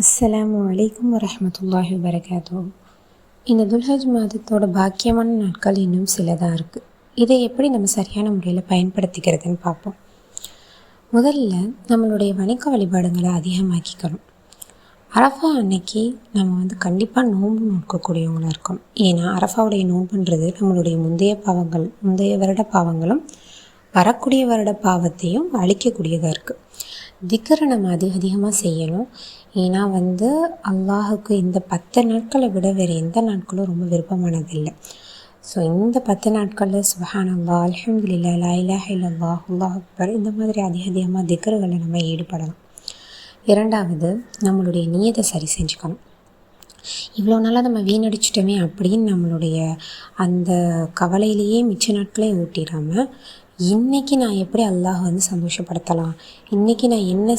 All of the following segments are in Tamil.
அஸ்ஸலாமு அலைக்கும் வரஹ்மத்துல்லாஹி வபரகாத்துஹு. இந்த துல்ஹஜ் மாதத்தோட பாக்கியமான நாட்கள் இன்னும் சிலதாக இருக்குது. இதை எப்படி நம்ம சரியான முறையில் பயன்படுத்திக்கிறதுன்னு பார்ப்போம். முதல்ல நம்மளுடைய வணக்க வழிபாடுகளை அதிகமாக்கிக்கணும். அரஃபா அன்னைக்கு நம்ம கண்டிப்பாக நோன்பு நோக்கக்கூடியவங்களாக இருக்கணும். ஏன்னா அரஃபாவுடைய நோன்புன்றது நம்மளுடைய முந்தைய வருட பாவங்களும் வரக்கூடிய வருட பாவத்தையும் அழிக்கக்கூடியதாக இருக்குது. திக்ரை நம்ம அதிகமாக செய்யணும். ஏன்னா அல்லாஹுக்கு இந்த 10 நாட்களை விட வேறு எந்த நாட்களும் ரொம்ப விருப்பமானதில்லை. ஸோ இந்த 10 நாட்களில் சுப்ஹானல்லாஹ், அல்ஹம்துலில்லாஹ், லா இலாஹ இல்லல்லாஹ், அல்லாஹ் அக்பர் இந்த மாதிரி அதிகமாக திக்ருகளை நம்ம ஈடுபடலாம். இரண்டாவது, நம்மளுடைய நியத்தை சரி செஞ்சுக்கணும். இவ்வளோ நாளாக நம்ம வீணடிச்சிட்டோமே அப்படின்னு நம்மளுடைய அந்த கவலையிலேயே மிச்ச நாட்களே ஊட்டிடாமல், இன்றைக்கி நான் எப்படி அல்லாஹ் சந்தோஷப்படுத்தலாம், இன்றைக்கி நான் என்ன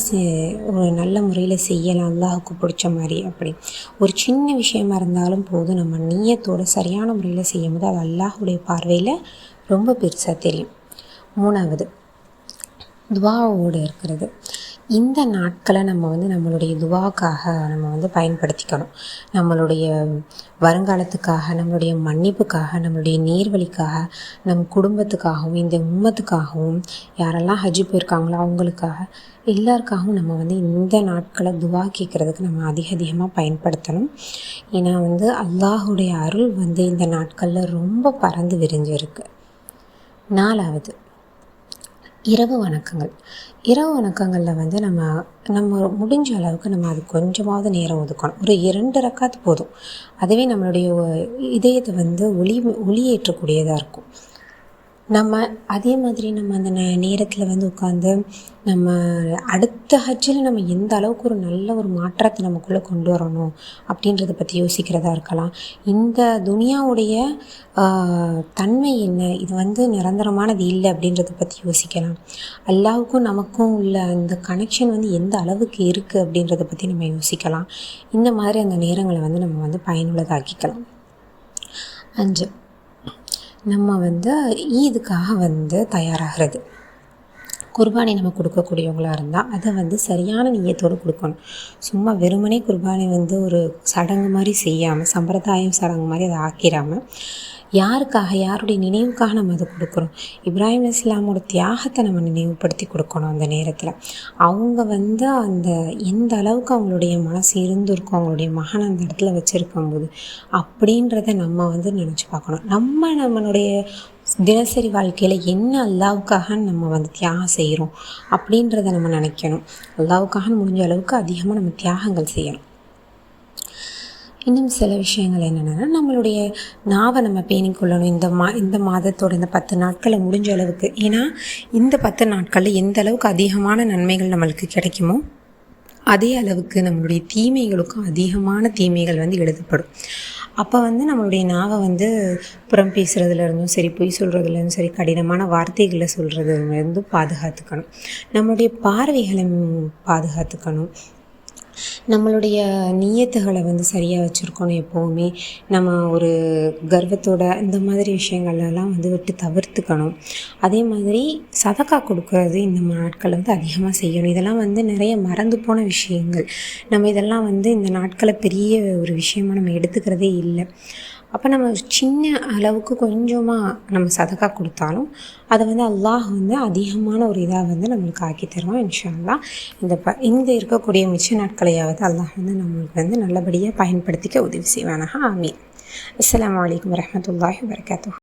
ஒரு நல்ல முறையில் செய்யலாம் அல்லாஹுக்கு பிடிச்ச மாதிரி, அப்படி ஒரு சின்ன விஷயமா இருந்தாலும் போதும் நம்ம நியத்தோடு சரியான முறையில் செய்யும்போது அது அல்லாஹுடைய பார்வையில் ரொம்ப பெருசாக தெரியும். மூணாவது, துவாவோடு இருக்கிறது. இந்த நாட்களை நம்ம நம்மளுடைய துவாக்காக நம்ம பயன்படுத்திக்கணும். நம்மளுடைய வருங்காலத்துக்காக, நம்மளுடைய மன்னிப்புக்காக, நம்மளுடைய நேர்வழிக்காக, நம் குடும்பத்துக்காகவும் இந்த உம்மத்துக்காகவும், யாரெல்லாம் ஹஜ்ஜு போயிருக்காங்களோ அவங்களுக்காக எல்லாருக்காகவும் நம்ம இந்த நாட்களை துவா கேட்குறதுக்கு நம்ம அதிகமாக பயன்படுத்தணும். ஏன்னா அல்லாஹுடைய அருள் இந்த நாட்களில் ரொம்ப பறந்து விரிஞ்சிருக்கு. நாலாவது, இரவு வணக்கங்கள். இரவு வணக்கங்களில் நம்ம முடிஞ்ச அளவுக்கு நம்ம அது கொஞ்சமாவது நேரம் ஒதுக்கணும். ஒரு 2 ரக்காத்து போதும். அதுவே நம்மளுடைய இதயத்தை ஒளியேற்றக்கூடியதாக இருக்கும். நம்ம அதே மாதிரி நம்ம அந்த நேரத்தில் உட்காந்து நம்ம அடுத்த ஹஜ்ஜில் நம்ம எந்த அளவுக்கு ஒரு நல்ல ஒரு மாற்றத்தை நமக்குள்ளே கொண்டு வரணும் அப்படின்றத பற்றி யோசிக்கிறதா இருக்கலாம். இந்த துனியாவுடைய தன்மை என்ன, இது நிரந்தரமானது இல்லை அப்படின்றத பற்றி யோசிக்கலாம். அல்லாஹுக்கும் நமக்கும் உள்ள அந்த கனெக்ஷன் எந்த அளவுக்கு இருக்குது அப்படின்றத பற்றி நம்ம யோசிக்கலாம். இந்த மாதிரி அந்த நேரங்களை நம்ம பயனுள்ளதாக்கிக்கலாம். 5, நம்ம ஈதுக்காக தயாராகிறது. குர்பானி நம்ம கொடுக்கக்கூடியவங்களாக இருந்தால் அதை சரியான நியத்தோடு கொடுக்கணும். சும்மா வெறுமனே குர்பானி ஒரு சடங்கு மாதிரி செய்யாமல், சம்பிரதாயம் சடங்கு மாதிரி அதை ஆக்கிடாமல், யாருக்காக, யாருடைய நினைவுக்காக நம்ம அதை கொடுக்குறோம். இப்ராஹிம் அலைஹிஸ்ஸலாமோட தியாகத்தை நம்ம நினைவுபடுத்தி கொடுக்கணும். அந்த நேரத்தில் அவங்க அந்த எந்த அளவுக்கு அவங்களுடைய மனசு இருந்திருக்கும், அவங்களுடைய மகன் அந்த இடத்துல வச்சுருக்கும்போது அப்படின்றத நம்ம நினச்சி பார்க்கணும். நம்மளுடைய தினசரி வாழ்க்கையில் என்ன அல்லாவுக்காக நம்ம தியாகம் செய்கிறோம் அப்படின்றத நம்ம நினைக்கணும். அல்லாவுக்காக முடிஞ்ச அளவுக்கு அதிகமாக நம்ம தியாகங்கள் செய்யணும். இன்னும் சில விஷயங்கள் என்னென்னா, நம்மளுடைய நாவை நம்ம பேணிக்கொள்ளணும். இந்த மாதத்தோட இந்த 10 நாட்களை முடிஞ்ச அளவுக்கு. ஏன்னா இந்த 10 நாட்களில் எந்த அளவுக்கு அதிகமான நன்மைகள் நம்மளுக்கு கிடைக்குமோ அதே அளவுக்கு நம்மளுடைய தீமைகளுக்கும் அதிகமான தீமைகள் எழுதப்படும். அப்போ நம்மளுடைய நாவை புறம் பேசுகிறதுலேருந்தும் சரி, பொய் சொல்கிறதுலேருந்தும் சரி, கடினமான வார்த்தைகளை சொல்கிறதுலேருந்தும் பாதுகாத்துக்கணும். நம்மளுடைய பார்வைகளை பாதுகாத்துக்கணும். நம்மளுடைய நியத்துகளை சரியாக வச்சுருக்கணும். எப்போவுமே நம்ம ஒரு கர்வத்தோட இந்த மாதிரி விஷயங்கள்லாம் விட்டு தவிர்த்துக்கணும். அதே மாதிரி சதக்கா கொடுக்கறது இந்த நாட்களை அதிகமாக செய்யணும். இதெல்லாம் நிறைய மறந்து போன விஷயங்கள். நம்ம இதெல்லாம் இந்த நாட்களை பெரிய ஒரு விஷயமாக நம்ம எடுத்துக்கிறதே இல்லை. அப்போ நம்ம சின்ன அளவுக்கு கொஞ்சமாக நம்ம சதக்கா கொடுத்தாலும் அதை அல்லாஹ் அதிகமான ஒரு இதாக நம்மளுக்கு ஆக்கி தருவான் இன்ஷா அல்லாஹ். இந்த இருக்கக்கூடிய மிச்ச நாட்களையாவது அல்லாஹ் நம்மளுக்கு நல்லபடியாக பயன்படுத்திக்க உதவி செய்வானாக. ஆமீன். அஸ்ஸலாமு அலைக்கும் வரஹ்மத்துல்லாஹி வபரகாத்துஹு.